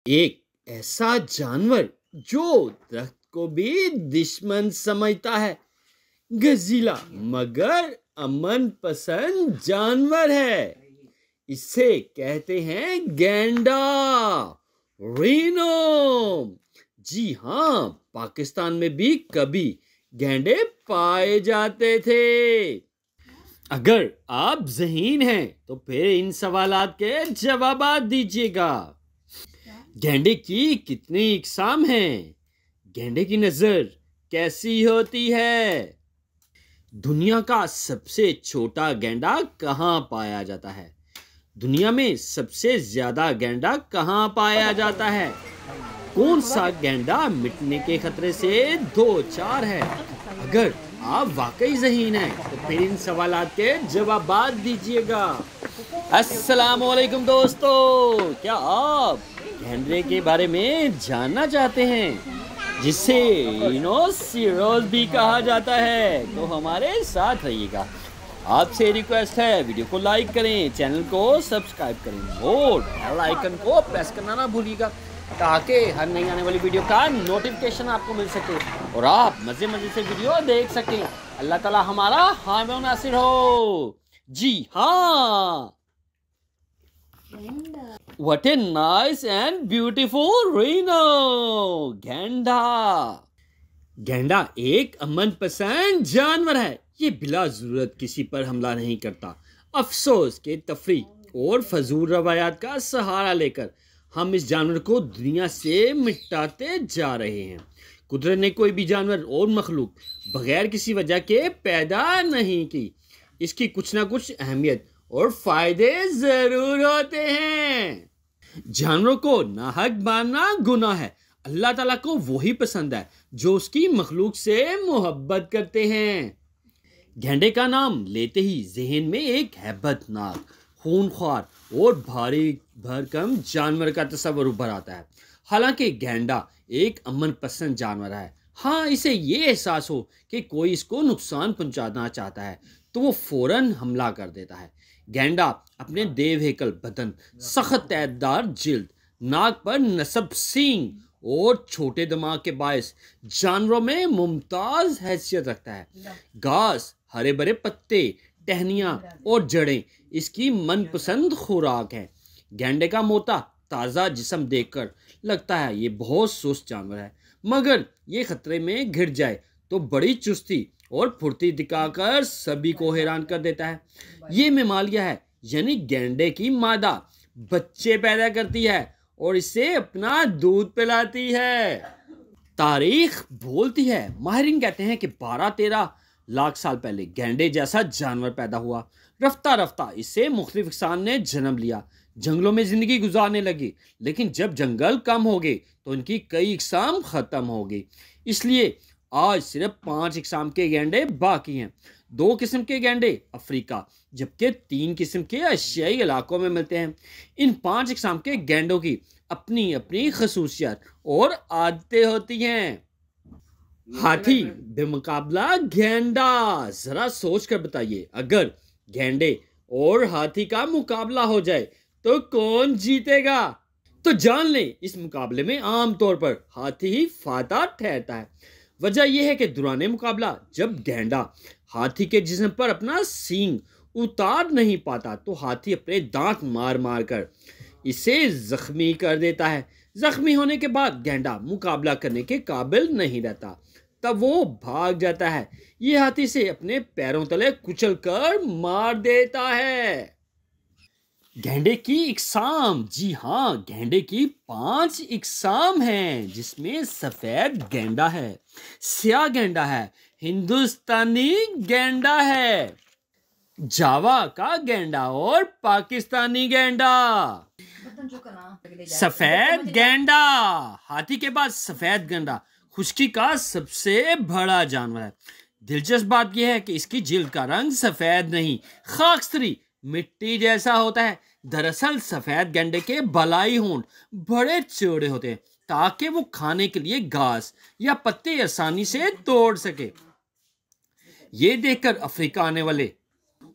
एक ऐसा जानवर जो दरख्त को भी दुश्मन समझता है। गजीला मगर अमन पसंद जानवर है। इसे कहते हैं गैंडा, रीनो। जी हाँ, पाकिस्तान में भी कभी गैंडे पाए जाते थे। अगर आप ज़हीन हैं तो फिर इन सवालात के जवाब दीजिएगा। गैंडे की कितनी इकसाम हैं? गैंडे की नजर कैसी होती है? दुनिया का सबसे छोटा गैंडा कहाँ पाया जाता है? दुनिया में सबसे ज्यादा गैंडा कहाँ पाया जाता है? कौन सा गैंडा मिटने के खतरे से दो चार है? अगर आप वाकई ज़हीन हैं तो फिर इन सवालात के जवाब दीजिएगा। अस्सलाम वालेकुम दोस्तों, क्या आप गैंडे के बारे में जानना चाहते हैं, जिसे रिनोसेरोस भी कहा जाता है? तो हमारे साथ रहिएगा। आपसे रिक्वेस्ट है, वीडियो को लाइक करें, चैनल को सब्सक्राइब करें और बेल आइकन को प्रेस करना ना भूलिएगा, ताकि हर नई आने वाली वीडियो का नोटिफिकेशन आपको मिल सके और आप मज़े मज़े से वीडियो देख सकें। अल्लाह ताला हमारा हामी और नासिर हो। जी हाँ, What a nice and beautiful rhino! गैंडा। गैंडा एक अमन पसंद जानवर है। ये बिला जरूरत किसी पर हमला नहीं करता। अफसोस के तफरीक और फजूल रवायात का सहारा लेकर हम इस जानवर को दुनिया से मिटाते जा रहे हैं। कुदरत ने कोई भी जानवर और मखलूक बगैर किसी वजह के पैदा नहीं की। इसकी कुछ ना कुछ अहमियत और फायदे जरूर होते हैं। जानवरों को नाहक मारना गुनाह है। अल्लाह ताला को वही पसंद है जो उसकी मखलूक से मोहब्बत करते हैं। गैंडे का नाम लेते ही जहन में एक हैबतनाक, खूनख्वार और भारी भरकम जानवर का तस्वर उभर आता है। हालांकि गैंडा एक अमन पसंद जानवर है। हाँ, इसे ये एहसास हो कि कोई इसको नुकसान पहुंचाना चाहता है तो वो फौरन हमला कर देता है। गैंडा अपने देव हेकल बदन, सख्त तैदार जिल्द, नाक पर नस्ब सींग और छोटे दिमाग के बायस जानवरों में मुमताज हैसियत रखता है। घास, हरे भरे पत्ते, टहनियाँ और जड़ें इसकी मनपसंद खुराक है। गैंडे का मोटा ताज़ा जिस्म देखकर लगता है ये बहुत सुस्त जानवर है, मगर ये खतरे में घिर जाए तो बड़ी चुस्ती और फुर्ती दिखाकर सभी को हैरान कर देता है। ये मेमालिया है, यानी गैंडे की मादा बच्चे पैदा करती है और इसे अपना दूध पिलाती है। तारीख बोलती है, माहिरीन कहते हैं कि 12-13 लाख साल पहले गैंडे जैसा जानवर पैदा हुआ। रफ्ता रफ्ता इससे मुख्तलिफ इकसान ने जन्म लिया, जंगलों में जिंदगी गुजारने लगी। लेकिन जब जंगल कम हो गए तो इनकी कई इकसाम खत्म हो गई। इसलिए आज सिर्फ 5 इकसाम के गैंडे बाकी हैं। 2 किस्म के गैंडे अफ्रीका, जबकि 3 किस्म के एशियाई इलाकों में मिलते हैं। इन 5 इकसाम के गैंडों की अपनी अपनी खसूसियत और आदतें होती हैं। हाथी बेमुकाबला गैंडा। जरा सोच कर बताइए, अगर गैंडे और हाथी का मुकाबला हो जाए तो कौन जीतेगा? तो जान लें, इस मुकाबले में आमतौर पर हाथी ही फातह ठहरता है। वजह यह है कि दौरान मुकाबला जब गैंडा हाथी के जिस्म पर अपना सींग उतार नहीं पाता तो हाथी अपने दांत मार मार कर इसे जख्मी कर देता है। जख्मी होने के बाद गैंडा मुकाबला करने के काबिल नहीं रहता, तब वो भाग जाता है। ये हाथी से अपने पैरों तले कुचल कर मार देता है। गैंडे की इकसाम। जी हाँ, गैंडे की 5 इकसाम हैं, जिसमें सफेद गैंडा है, स्याह गैंडा है, हिंदुस्तानी गैंडा है, जावा का गैंडा और पाकिस्तानी गैंडा। सफेद गैंडा, हाथी के बाद सफेद गैंडा खुश्की का सबसे बड़ा जानवर है। दिलचस्प बात यह है कि इसकी जिल्द का रंग सफेद नहीं, खाकस्तरी मिट्टी जैसा होता है। दरअसल सफेद गैंडे के बलाई होंठ बड़े चौड़े होते हैं ताकि वो खाने के लिए घास या पत्ते आसानी से तोड़ सके। ये देखकर अफ्रीका आने वाले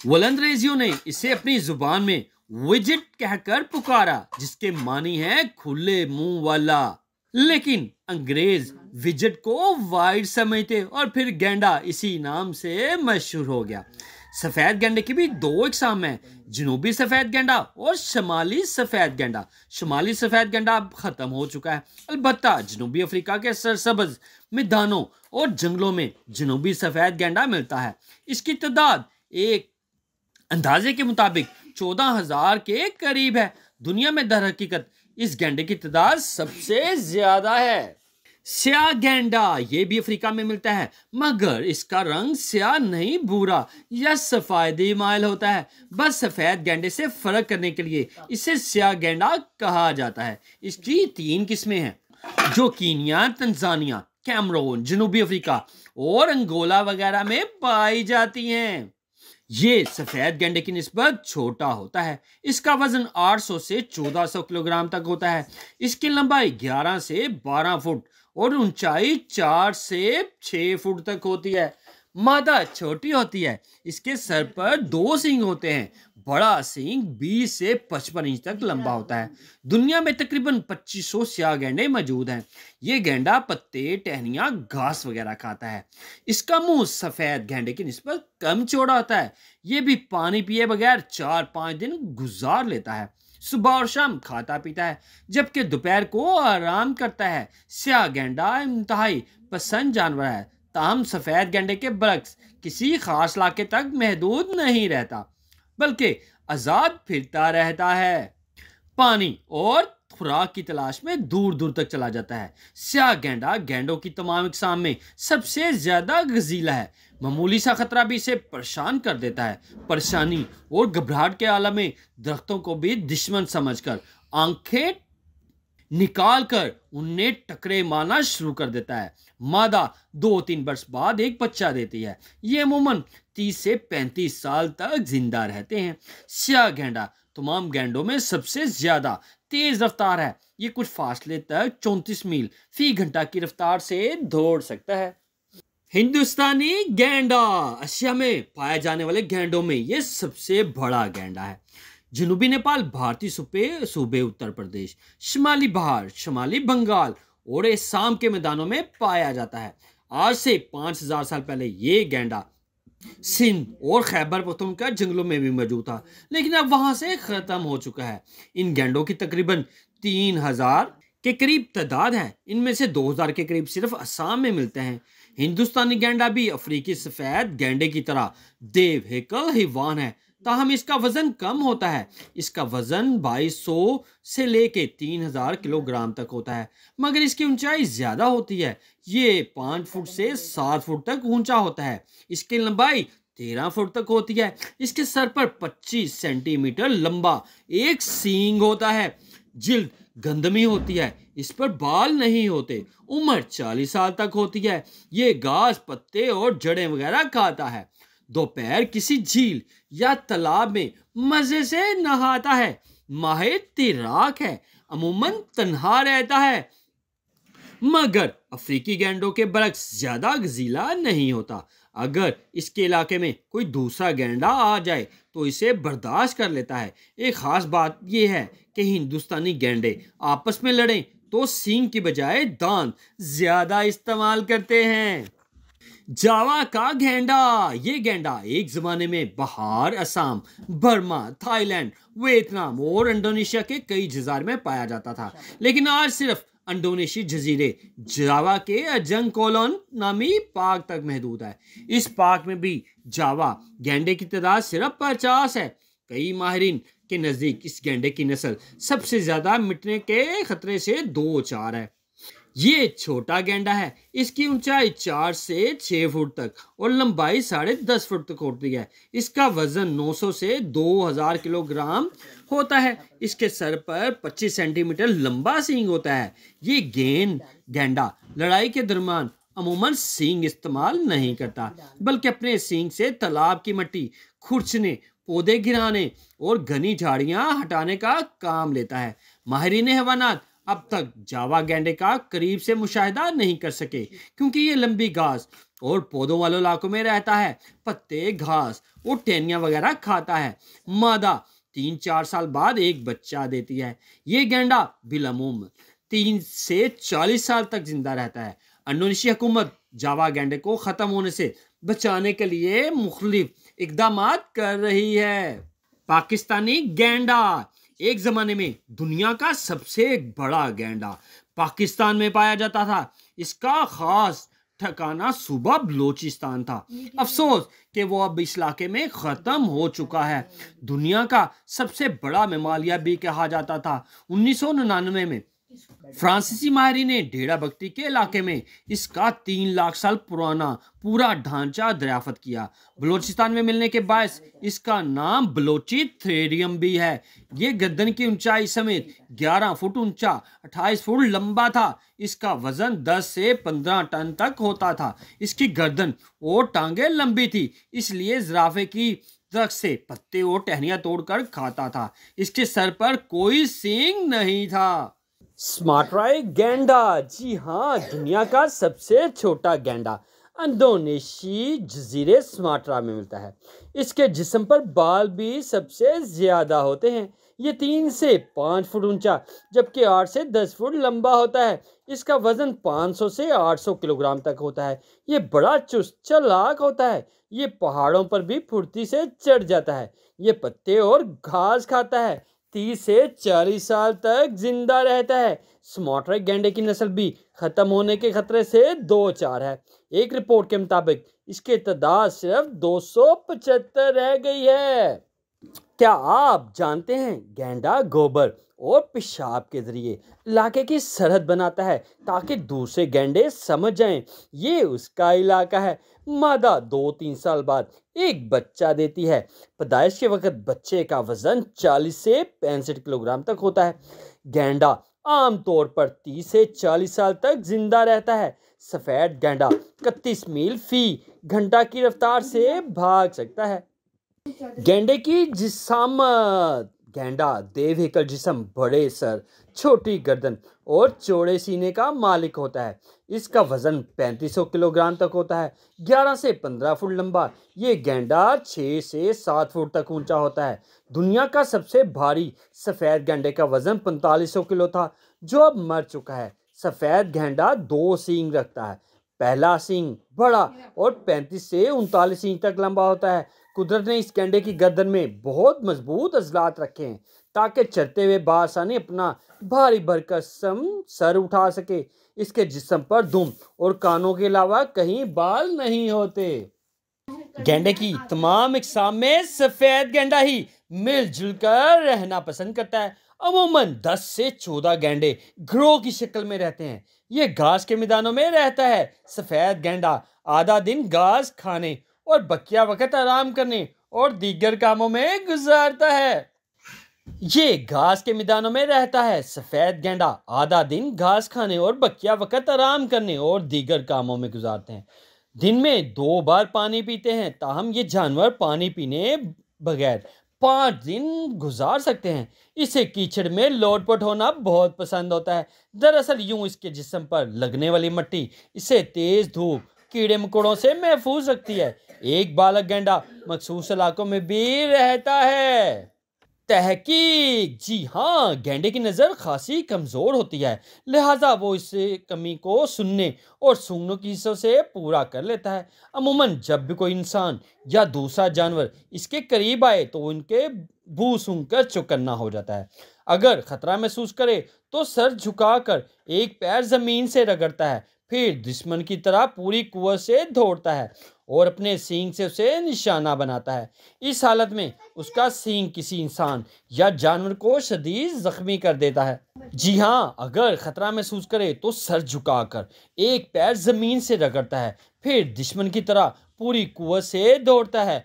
वलंदरेजियों ने इसे अपनी जुबान में विजिट कहकर पुकारा, जिसके मानी है खुले मुंह वाला। लेकिन अंग्रेज विजिट को वाइड समझते और फिर गेंडा इसी नाम से मशहूर हो गया। सफेद गेंडे की भी दो इकसाम है, जनूबी सफेद गेंडा और शुमाली सफेद गेंडा। शुमाली सफेद गेंडा अब खत्म हो चुका है, अलबत्ता जनूबी अफ्रीका के सरसब्ज मैदानों और जंगलों में जनूबी सफेद गेंडा मिलता है। इसकी तादाद एक अंदाजे के मुताबिक 14,000 के करीब है। दुनिया में दर हकीकत इस गेंडे की तादाद सबसे ज्यादा है। स्याह गेंडा ये भी अफ्रीका में मिलता है, मगर इसका रंग स्याह नहीं, भूरा या सफेदी माइल होता है। बस सफेद गेंडे से फर्क करने के लिए इसे स्याह गेंडा कहा जाता है। इसकी 3 किस्में हैं, जो कीनिया, तंजानिया, कैमरून, जनूबी अफ्रीका और अंगोला वगैरह में पाई जाती हैं। ये सफेद गेंडे की निस्बत छोटा होता है। इसका वजन 800 से 1400 किलोग्राम तक होता है। इसकी लंबाई 11 से 12 फुट और ऊंचाई 4 से 6 फुट तक होती है। मादा छोटी होती है। इसके सर पर 2 सींग होते हैं। बड़ा सींग 20 से 55 इंच तक लंबा होता है। दुनिया में तकरीबन 2500 स्याह गेंडे मौजूद हैं। ये गेंडा पत्ते, टहनियाँ, घास वगैरह खाता है। इसका मुंह सफेद गेंडे की निस्बत कम चौड़ा होता है। ये भी पानी पिए बगैर 4-5 दिन गुजार लेता है। सुबह और शाम खाता पीता है, जबकि दोपहर को आराम करता है। स्याह गेंडा इंतहाई पसंद जानवर है, ताहम सफेद गेंडे के बरक्स किसी खास इलाके तक महदूद नहीं रहता, बल्कि आजाद फिरता रहता है। पानी और खुराक की तलाश में दूर दूर तक चला जाता है। स्याह गेंडा गेंडों की तमाम इकसाम में सबसे ज्यादा गजीला है। मामूली सा खतरा भी इसे परेशान कर देता है। परेशानी और घबराहट के आलम में दरख्तों को भी दुश्मन समझकर आंखें निकाल कर उन्हें टकरे मारना शुरू कर देता है। मादा 2-3 वर्ष बाद एक बच्चा देती है। ये अमूमन 30 से 35 साल तक जिंदा रहते हैं। स्याह गेंडा तमाम गेंडों में सबसे ज्यादा तेज रफ्तार है। ये कुछ फासले तक 34 मील फी घंटा की रफ्तार से दौड़ सकता है। हिंदुस्तानी गेंडा एशिया में पाए जाने वाले गेंडों में ये सबसे बड़ा गेंडा है। जनूबी नेपाल, भारतीय सूबे उत्तर प्रदेश, शिमाली बहार, शिमाली बंगाल और असम के मैदानों में पाया जाता है। आज से 5000 साल पहले ये गेंडा सिंध और खैबर पख्तूनख्वा जंगलों में भी मौजूद था, लेकिन अब वहां से खत्म हो चुका है। इन गेंडों की तकरीबन 3000 के करीब तादाद है। इनमें से 2000 के करीब सिर्फ असम में मिलते हैं। हिंदुस्तानी गेंडा भी अफ्रीकी सफेद गेंडे की तरह देव हेकल हैवान है, ताहम इसका वजन कम होता है। इसका वजन 2200 से लेके 3000 किलोग्राम तक होता है, मगर इसकी ऊंचाई ज्यादा होती है। ये 5 फुट से 7 फुट तक ऊंचा होता है। इसकी लंबाई 13 फुट तक होती है। इसके सर पर 25 सेंटीमीटर लंबा एक सींग होता है। जिल्द गंदमी होती है। इस पर बाल नहीं होते। उम्र 40 साल तक होती है। ये घास, पत्ते और जड़ें वगैरह खाता है। दोपहर किसी झील या तालाब में मजे से नहाता है। माहिर तैराक है। अमूमन तन्हा रहता है, मगर अफ्रीकी गेंडों के बरक्स ज्यादा गजीला नहीं होता। अगर इसके इलाके में कोई दूसरा गेंडा आ जाए तो इसे बर्दाश्त कर लेता है। एक खास बात यह है कि हिंदुस्तानी गेंडे आपस में लड़ें तो सींग की बजाय दांत ज्यादा इस्तेमाल करते हैं। जावा का गेंडा ये गेंडा एक जमाने में बहार, असम, बर्मा, थाईलैंड, वियतनाम और इंडोनेशिया के कई जज़ायर में पाया जाता था, लेकिन आज सिर्फ इंडोनेशिया जजीरे जावा के अजंग कोलोन नामी पाक तक महदूद है। इस पाक में भी जावा गेंडे की तादाद सिर्फ 50 है। कई माहिरीन के नजदीक इस गेंडे की नस्ल सबसे ज्यादा मिटने के खतरे से 2-4 है। ये छोटा गेंडा है। इसकी ऊंचाई 4 से 6 फुट तक और लंबाई 10.5 फुट तक होती है। इसका वजन 900 से 2000 किलोग्राम होता है। इसके सर पर 25 सेंटीमीटर लंबा सींग होता है। ये गेंडा लड़ाई के दरमियान अमूमन सींग इस्तेमाल नहीं करता, बल्कि अपने सींग से तालाब की मिट्टी खुरचने, पौधे गिराने और घनी झाड़ियां हटाने का काम लेता है। माहिरीन हैवानात अब तक जावा गेंडे का करीब से मुशाहिदा नहीं कर सके, क्योंकि ये लंबी घास और पौधों वाले इलाकों में रहता है। पत्ते, घास और टहनियां वगैरह खाता है। मादा 3-4 साल बाद एक बच्चा देती है। ये गैंडा बिलअमूम 3 से 40 साल तक जिंदा रहता है। इंडोनेशिया हुकूमत जावा गैंडे को खत्म होने से बचाने के लिए मुख्तलिफ इकदाम कर रही है। पाकिस्तानी गैंडा एक जमाने में दुनिया का सबसे बड़ा गैंडा पाकिस्तान में पाया जाता था। इसका खास ठिकाना सूबा बलोचिस्तान था। अफसोस कि वो अब इस इलाके में खत्म हो चुका है। दुनिया का सबसे बड़ा मेमालिया भी कहा जाता था। 1999 में फ्रांसीसी माहिरी ने डेरा बख्ती के इलाके में इसका 3 लाख साल पुराना पूरा ढांचा दरियाफ्त किया। बलोचिस्तान में मिलने के बायस इसका नाम बलोची थ्रेरियम भी है। ये गर्दन की ऊंचाई समेत 11 फुट ऊंचा, 28 फुट लंबा था। इसका वजन 10 से 15 टन तक होता था। इसकी गर्दन और टांगे लंबी थी, इसलिए जिराफे की दरख्त से पत्ते और टहनियां तोड़कर खाता था। इसके सर पर कोई सींग नहीं था। सुमात्रा गैंडा, जी हाँ, दुनिया का सबसे छोटा गैंडा इंडोनेशी जजीरे सुमात्रा में मिलता है। इसके जिस्म पर बाल भी सबसे ज्यादा होते हैं। ये 3 से 5 फुट ऊंचा जबकि 8 से 10 फुट लंबा होता है। इसका वजन 500 से 800 किलोग्राम तक होता है। ये बड़ा चुस्त चालाक होता है। ये पहाड़ों पर भी फुर्ती से चढ़ जाता है। ये पत्ते और घास खाता है। 30 से 40 साल तक जिंदा रहता है। सुमात्रा गैंडे की नस्ल भी खत्म होने के खतरे से 2-4 है। एक रिपोर्ट के मुताबिक इसकी तादाद सिर्फ 275 रह गई है। क्या आप जानते हैं गैंडा गोबर और पेशाब के जरिए इलाके की सरहद बनाता है ताकि दूसरे गैंडे समझ जाएं ये उसका इलाका है। मादा 2-3 साल बाद एक बच्चा देती है। पैदाइश के वक्त बच्चे का वजन 40 से 65 किलोग्राम तक होता है। गैंडा आमतौर पर 30 से 40 साल तक जिंदा रहता है। सफेद गैंडा 31 मील फी घंटा की रफ्तार से भाग सकता है। गैंडे की जिस्मात, गैंडा देवहिकल जिस्म, बड़े सर, छोटी गर्दन और चौड़े सीने का मालिक होता है। इसका वजन 3500 किलोग्राम तक होता है। 11 से 15 फुट लंबा ये गैंडा 6 से 7 फुट तक ऊंचा होता है। दुनिया का सबसे भारी सफ़ेद गैंडे का वजन 4500 किलो था, जो अब मर चुका है। सफ़ेद गैंडा 2 सींग रखता है। पहला सींग बड़ा और 35 से 39 इंच तक लंबा होता है। कुदरत ने इस गैंडे की गर्दन में बहुत मजबूत अजलात रखे हैं ताकि चलते हुए बासानी अपना भारी भरकम सर उठा सके। इसके जिस्म पर दुम और कानों के अलावा कहीं बाल नहीं होते। गैंडे की तमाम इकसाम में सफेद गैंडा ही मिलजुल कर रहना पसंद करता है। अमूमन 10 से 14 गैंडे ग्रोह की शक्ल में रहते हैं। ये घास के मैदानों में रहता है। सफेद गैंडा आधा दिन घास खाने और बकिया वक्त आराम करने और दीगर कामों में गुजारता है। ये घास के मैदानों में रहता है। सफेद गैंडा आधा दिन घास खाने और बकिया वक्त आराम करने और दीगर कामों में गुजारते हैं। दिन में 2 बार पानी पीते हैं। ताहम ये जानवर पानी पीने बगैर 5 दिन गुजार सकते हैं। इसे कीचड़ में लोटपोट होना बहुत पसंद होता है। दरअसल यूं इसके जिस्म पर लगने वाली मिट्टी इसे तेज धूप, कीड़े मकोड़ों से महफूज रखती है। एक बालक गैंडा मखसूस इलाकों में भी रहता है। तहकीक, जी हाँ, गैंडे की नज़र खासी कमज़ोर होती है, लिहाजा वो इस कमी को सुनने और सूंघने की हिस्सों से पूरा कर लेता है। अमूमन जब भी कोई इंसान या दूसरा जानवर इसके करीब आए तो इनके बू सूंघकर चौकन्ना हो जाता है। अगर खतरा महसूस करे तो सर झुकाकर एक पैर ज़मीन से रगड़ता है, फिर दुश्मन की तरह पूरी कुव्वत से दौड़ता है और अपने सींग से उसे निशाना बनाता है। इस हालत में उसका सींग किसी इंसान या जानवर को शदीद जख्मी कर देता है। जी हाँ, अगर खतरा महसूस करे तो सर झुकाकर एक पैर जमीन से रगड़ता है, फिर दुश्मन की तरह पूरी कुव्वत से दौड़ता है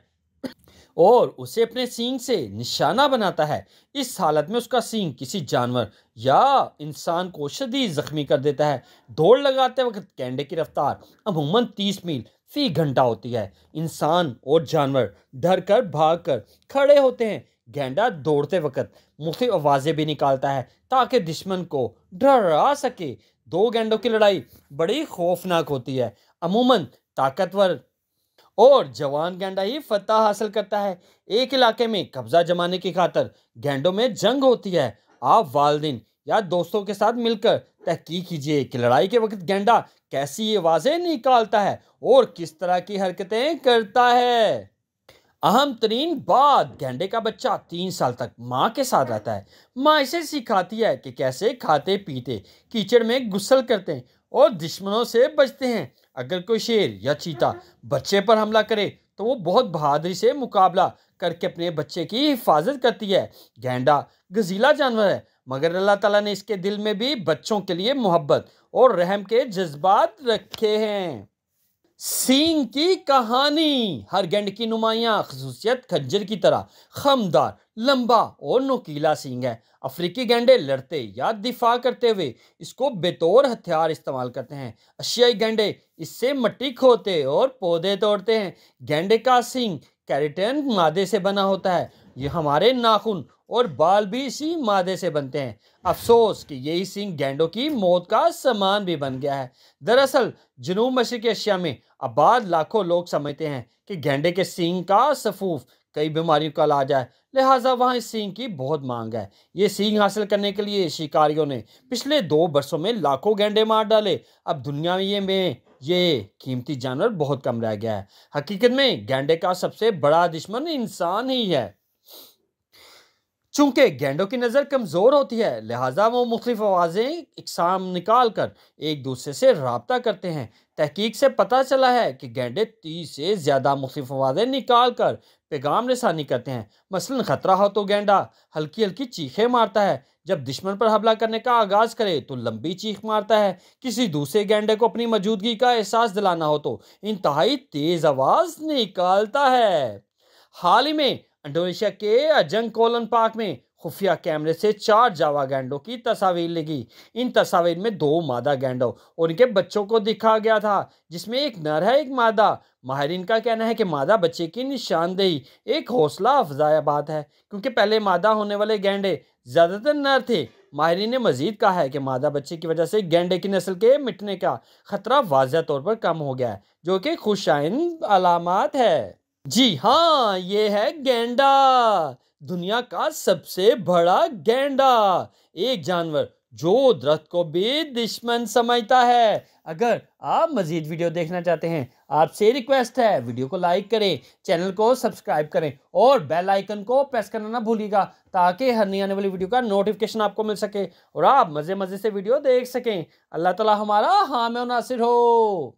और उसे अपने सींग से निशाना बनाता है। इस हालत में उसका सींग किसी जानवर या इंसान को शदीद जख्मी कर देता है। दौड़ लगाते वक्त गैंडे की रफ्तार अमूमन 30 मील फी घंटा होती है। इंसान और जानवर डर कर भाग कर खड़े होते हैं। गैंडा दौड़ते वक्त मुख्तलिफ आवाज़ें भी निकालता है ताकि दुश्मन को डरा सके। 2 गैंडों की लड़ाई बड़ी खौफनाक होती है। अमूमन ताकतवर और जवान गेंडा ही फतह हासिल करता है। एक इलाके में कब्जा जमाने की खातर गेंडों में जंग होती है। आप वालिदैन या दोस्तों के साथ मिलकर तहकीक कीजिए कि लड़ाई के वक्त गेंडा कैसी आवाजें निकालता है और किस तरह की हरकतें करता है। अहम तरीन बात, गेंडे का बच्चा 3 साल तक माँ के साथ रहता है। माँ इसे सिखाती है कि कैसे खाते पीते, कीचड़ में गुस्सल करते हैं और दुश्मनों से बचते हैं। अगर कोई शेर या चीता बच्चे पर हमला करे तो वो बहुत बहादुरी से मुकाबला करके अपने बच्चे की हिफाजत करती है। गेंडा गजीला जानवर है, मगर अल्लाह ताला ने इसके दिल में भी बच्चों के लिए मोहब्बत और रहम के जज्बात रखे हैं। सींग की कहानी, हर गेंड की नुमायां खसूसियत खज्जर की तरह खमदार, लंबा और नुकीला सींग है। अफ्रीकी गेंडे लड़ते या दिफा करते हुए इसको बेतौर हथियार इस्तेमाल करते हैं। एशियाई गेंडे इससे मिट्टी खोदते और पौधे तोड़ते हैं। गेंडे का सींग केराटिन मादे से बना होता है। ये हमारे नाखून और बाल भी इसी मादे से बनते हैं। अफसोस कि यही सींग गेंडों की मौत का सामान भी बन गया है। दरअसल जनूब मशरकी एशिया में आबाद लाखों लोग समझते हैं कि गेंडे के सींग का सफूफ कई बीमारियों का इलाज है, लिहाजा वहाँ इस सींग की बहुत मांग है। ये सींग हासिल करने के लिए शिकारियों ने पिछले 2 वर्षों में लाखों गेंडे मार डाले। अब दुनिया में ये कीमती जानवर बहुत कम रह गया है। हकीकत में गेंडे का सबसे बड़ा दुश्मन इंसान ही है। चूंकि गेंडों की नज़र कमज़ोर होती है, लिहाजा वो मुख्तलिफ आवाज़ें इकसाम निकाल कर एक दूसरे से राब्ता करते हैं। तहकीक से पता चला है कि गेंडे 30 से ज़्यादा मुख्तलिफ आवाज़ें निकाल कर पैगाम रसानी करते हैं। मसलन ख़तरा हो तो गेंडा हल्की हल्की चीखें मारता है। जब दुश्मन पर हमला करने का आगाज़ करे तो लंबी चीख मारता है। किसी दूसरे गेंडे को अपनी मौजूदगी का एहसास दिलाना हो तो इंतहाई तेज़ आवाज़ निकालता है। हाल ही में इंडोनेशिया के अजंग कोलन पार्क में खुफिया कैमरे से 4 जावा गैंडों की तस्वीर लगी। इन तस्वीर में 2 मादा गैंडों और उनके बच्चों को दिखा गया था, जिसमें एक नर है एक मादा। माहिरीन का कहना है कि मादा बच्चे की निशानदेही एक हौसला अफजाया बात है, क्योंकि पहले मादा होने वाले गैंडे ज्यादातर नर थे। माहिरीन ने मजीद कहा है कि मादा बच्चे की वजह से गैंडे की नस्ल के मिटने का खतरा वाज़ह तौर पर कम हो गया है, जो कि खुशाइन अलामत है। जी हाँ, ये है गेंडा, दुनिया का सबसे बड़ा गेंडा। एक जानवर जो दरख्त को भी दुश्मन समझता है। अगर आप मजीद वीडियो देखना चाहते हैं, आपसे रिक्वेस्ट है वीडियो को लाइक करें, चैनल को सब्सक्राइब करें और बेल आइकन को प्रेस करना ना भूलिएगा, ताकि हर नई आने वाली वीडियो का नोटिफिकेशन आपको मिल सके और आप मज़े मज़े से वीडियो देख सकें। अल्लाह ताला हमारा हामी और नासिर हो।